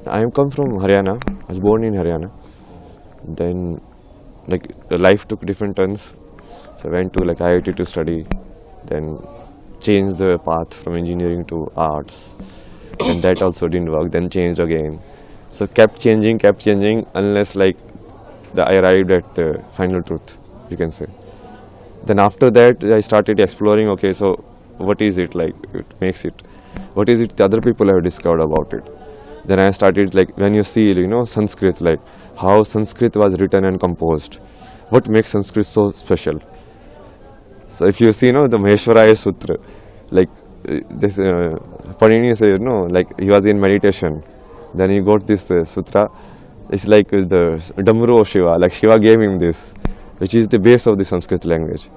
I am come from Haryana. I was born in Haryana. Then, like, life took different turns. So I went to like IIT to study. Then changed the path from engineering to arts. And that also didn't work. Then changed again. So kept changing unless like I arrived at the final truth, you can say. Then after that, I started exploring. Okay, so what is it like? It makes it. What is it the other people have discovered about it? Then I started like when you see Sanskrit, like how Sanskrit was written and composed. What makes Sanskrit so special? So if you see the Maheshwaraya Sutra, like this Panini says like he was in meditation. Then he got this sutra. It's like the Damru of Shiva, like Shiva gave him this, which is the base of the Sanskrit language.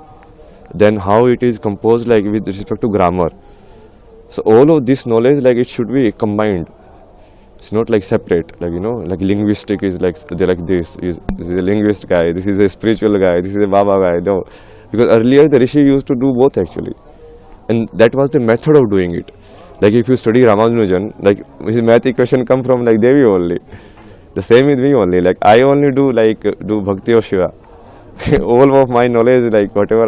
Then how it is composed, like with respect to grammar. So all of this knowledge, like it should be combined. It's not like separate, like like linguistic is like they like this is a linguist guy, this is a spiritual guy, this is a Baba guy. No, because earlier the Rishi used to do both actually, and that was the method of doing it. Like if you study Ramanujan, like his math equation come from like Devi only. The same with me only. Like I only do Bhakti of Shiva. All of my knowledge, like whatever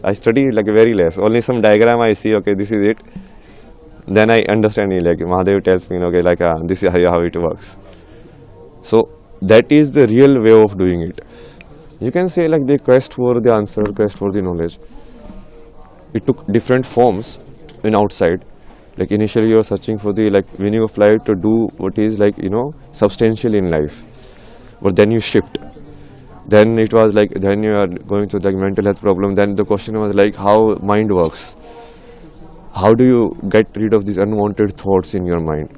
I study like very less. Only some diagram I see. Okay, this is it. Then I understand it. Like Mahadev tells me, okay, like this is how it works. So that is the real way of doing it. You can say like the quest for the answer, quest for the knowledge. It took different forms in outside. Like initially you are searching for the like meaning of life to do what is like substantial in life, but then you shift. Then it was like then you are going through like mental health problem. Then the question was like how mind works. How do you get rid of these unwanted thoughts in your mind,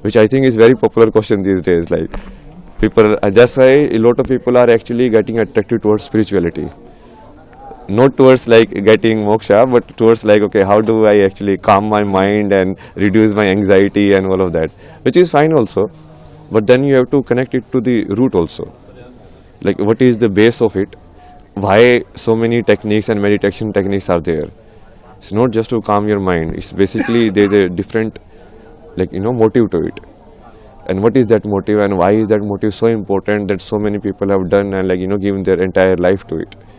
which I think is very popular question these days. Like people, that's why a lot of people are actually getting attracted towards spirituality. Not towards like getting moksha, but towards like, okay, how do I actually calm my mind and reduce my anxiety and all of that, which is fine also. But then you have to connect it to the root also. Like what is the base of it? Why so many techniques and meditation techniques are there? It's not just to calm your mind. It's basically there's a different like motive to it. And what is that motive and why is that motive so important that so many people have done and like given their entire life to it?